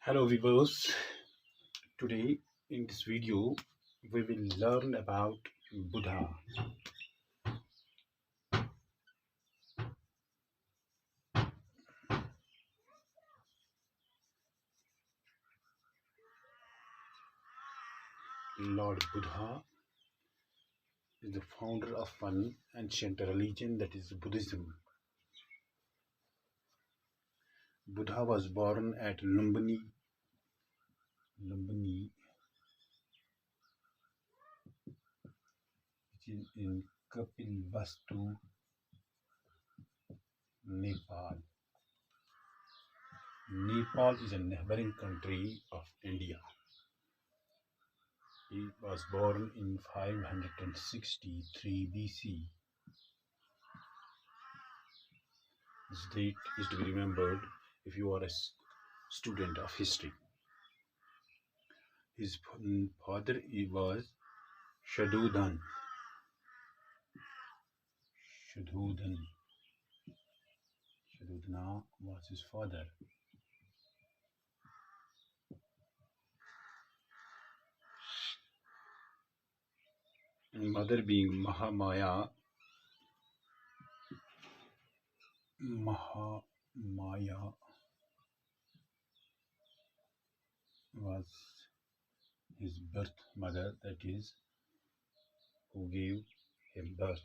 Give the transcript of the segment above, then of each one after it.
Hello viewers, today in this video we will learn about Buddha. Lord Buddha is the founder of one ancient religion, that is Buddhism. Buddha was born at Lumbini, which is in Kapilvastu, Nepal. Nepal is a neighboring country of India. He was born in 563 BC. This date is to be remembered if you are a student of history. His father was Shadhudan. Shadhudan. Shadhudana was his father. And mother being Mahamaya. Mahamaya was his birth mother, that is, who gave him birth.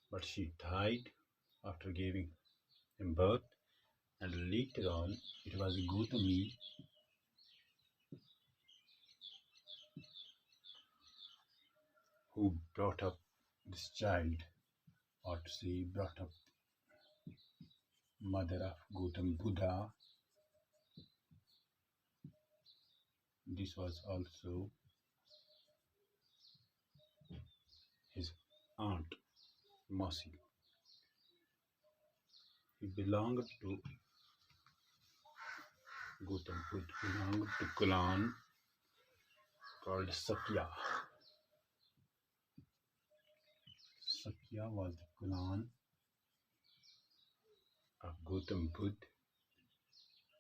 But she died after giving him birth, and later on it was Gautami who brought up this child, or to say brought up mother of Gautam Buddha. This was also his aunt Masi. He belonged to Gautam Buddha, belonged to clan called Sakya. Sakya was the clan of Gautam Buddha,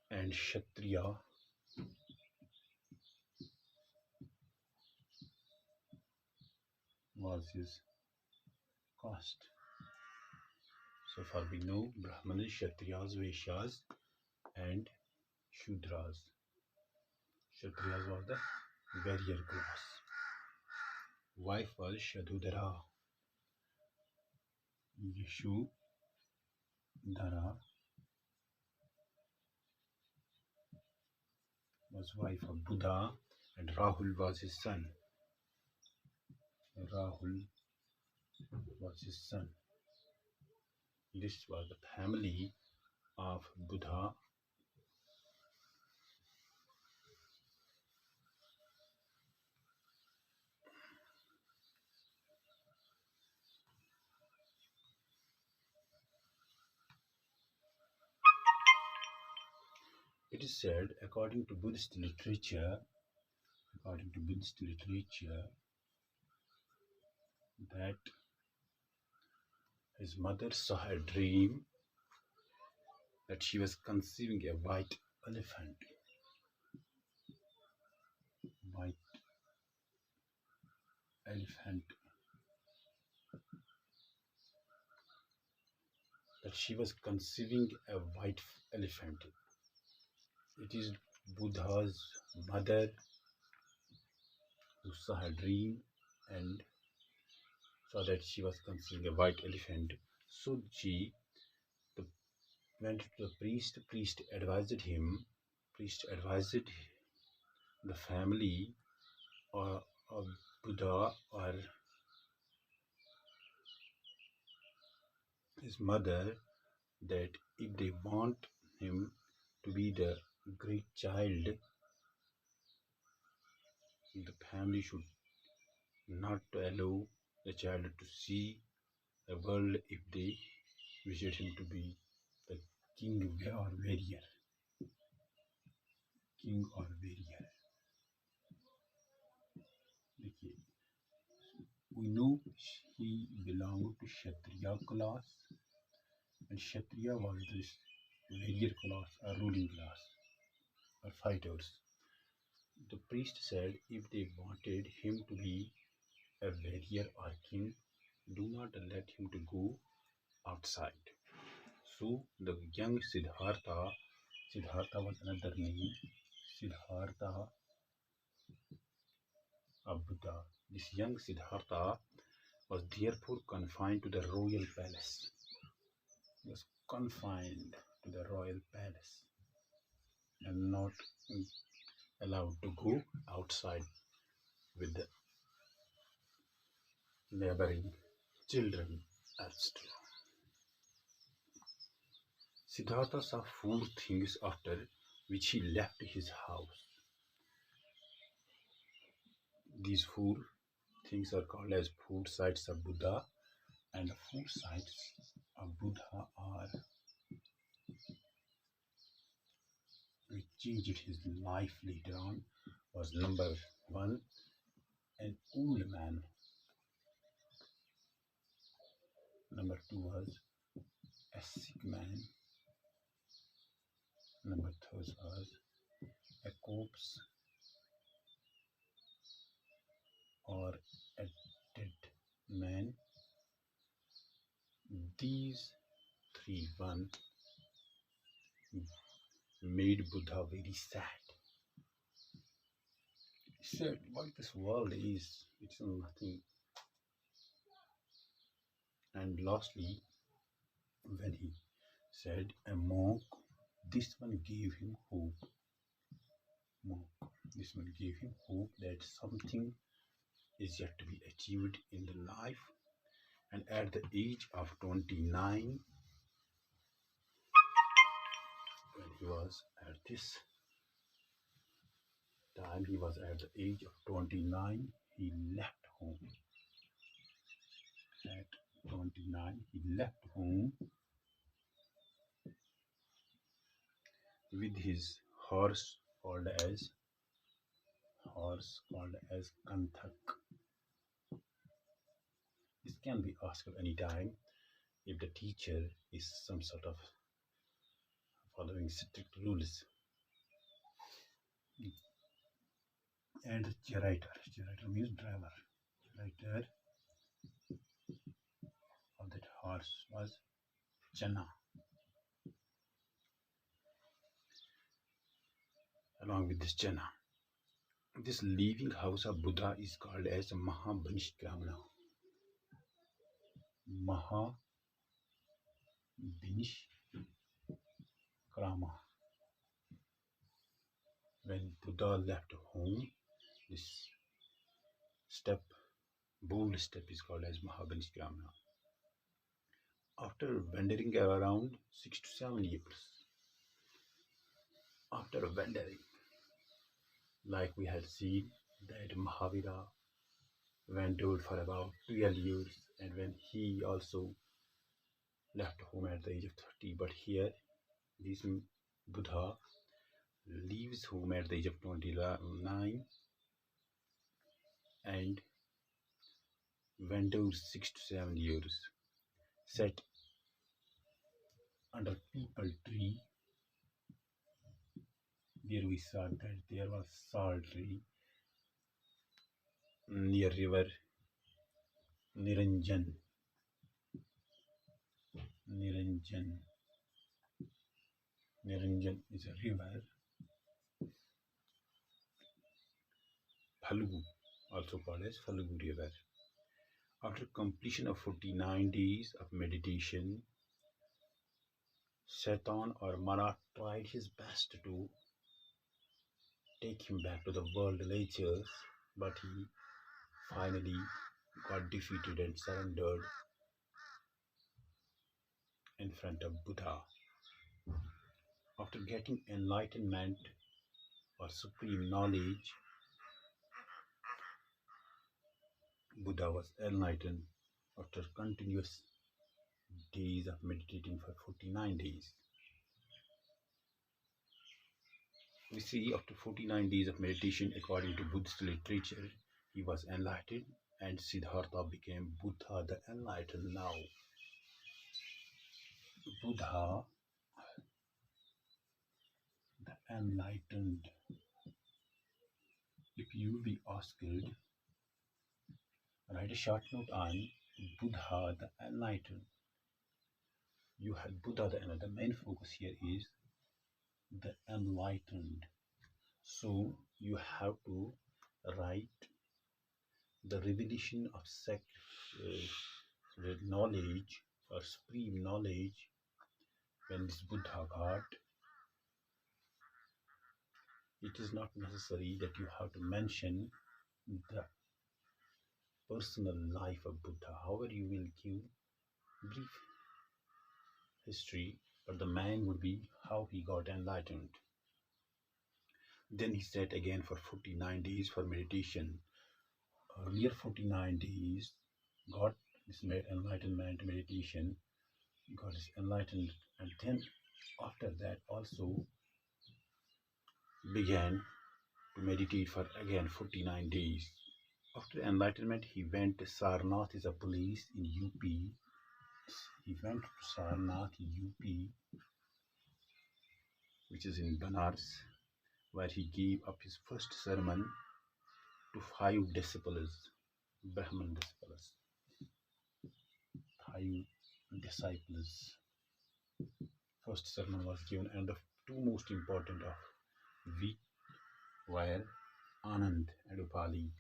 and Kshatriya was his caste. So far we know Brahmanas, Kshatriyas, Vaishyas and Shudras. Kshatriyas was the warrior class. Wife was Shadhudara. Yashudhara was wife of Buddha, and Rahul was his son. Rahul was his son. This was the family of Buddha. It is said, according to Buddhist literature, that his mother saw a dream that she was conceiving a white elephant. White elephant. That she was conceiving a white elephant. It is Buddha's mother who saw her dream and saw that she was conceiving a white elephant. So she went to the priest. Priest advised the family of Buddha or his mother that if they want him to be the great child, the family should not allow the child to see the world if they wished him to be the king or warrior. We know he belonged to Kshatriya class, and Kshatriya was this warrior class, a ruling class. or fighters. The priest said if they wanted him to be a warrior or king, do not let him to go outside. So the young Siddhartha was another name, Siddhartha of Buddha. This young Siddhartha was therefore confined to the royal palace. He was confined to the royal palace and not allowed to go outside with the neighboring children, etc. Siddhartha saw four things after which he left his house. These four things are called as four sights of Buddha, and the four sights of Buddha are which changed his life later on was number one, an old man. Number two was a sick man. Number three was a corpse or a dead man. These three one made Buddha very sad. He said, what this world is, it's nothing. And lastly, when he said a monk, this one gave him hope. Monk, this one gave him hope that something is yet to be achieved in the life. And at the age of 29, when he was at this time, he was at the age of 29, he left home. At 29, he left home with his horse called as Kanthak. This can be asked at any time if the teacher is some sort of following strict rules. And charioteer means driver. Charioteer of that horse was Chana. Along with this Chana, this leaving house of Buddha is called as Mahabhinishkramana. Mahabhinishkrama. When Buddha left home, this bold step is called as Mahabhinishkramana. After wandering around 6 to 7 years, after wandering, like we had seen that Mahavira wandered for about 12 years, and when he also left home at the age of 30, but here this Buddha leaves home at the age of 29 and wanders 6 to 7 years, sat under peepal tree. There we saw that there was sal tree near river Niranjan. Niranjan is a river. Phalgu, also called as Phalgu river. After completion of 49 days of meditation, Shaitan or Mara tried his best to take him back to the world lectures, but he finally got defeated and surrendered in front of Buddha. After getting enlightenment or supreme knowledge, Buddha was enlightened after continuous days of meditating for 49 days. We see after 49 days of meditation, according to Buddhist literature, he was enlightened and Siddhartha became Buddha the enlightened now. Buddha the enlightened. If you be asked, write a short note on Buddha the enlightened. You have Buddha the enlightened. The main focus here is the enlightened. So you have to write the revelation of knowledge or supreme knowledge when this Buddha got. It is not necessary that you have to mention the personal life of Buddha. However, you will give brief history, but the man would be how he got enlightened. Then he sat again for 49 days for meditation. Earlier 49 days, got this enlightenment meditation, got his enlightened, and then after that also began to meditate for again 49 days. After enlightenment, he went to Sarnath, is a place in UP. He went to Sarnath, UP, which is in Banaras, where he gave up his first sermon to 5 disciples, Brahman disciples. 5 disciples. First sermon was given, and the two most important of which were Anand and Upali.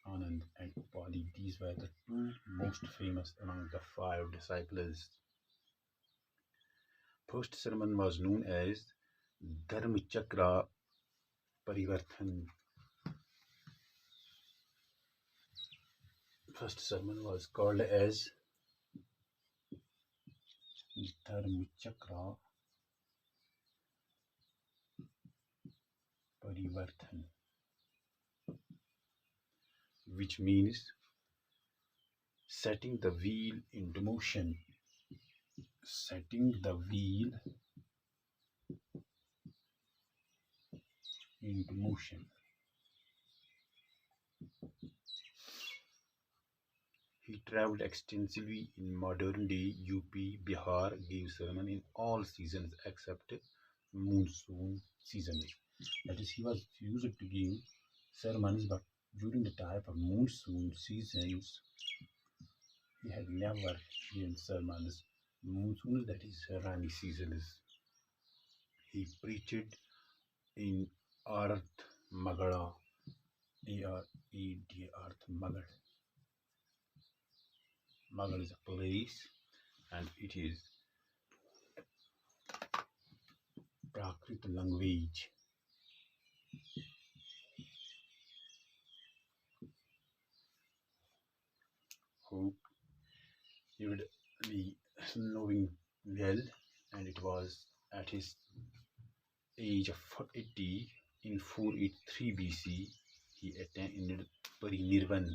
Anand and Upali, these were the two most famous among the 5 disciples. First sermon was known as Dharma Chakra Parivartan. First sermon was called as Dharma Chakra Parivartan, which means setting the wheel into motion. Setting the wheel into motion. He traveled extensively in modern-day UP, Bihar, gave sermon in all seasons except monsoon season. That is, he was used to give sermons, but during the time of monsoon seasons, he had never given sermons. Monsoon, that is rainy seasons. He preached in Arth Magada, A-R-E-D, Arth Magad. Magad is a place, and it is Prakrit language. Hope you would be knowing well, and it was at his age of 80 in 483 BC he attained Parinirvan.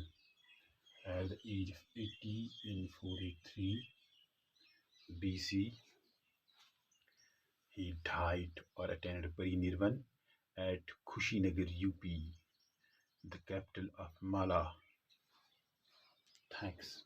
At the age of 80 in 483 BC he died or attained Parinirvan at Kushinagar, UP, the capital of Mala. Thanks.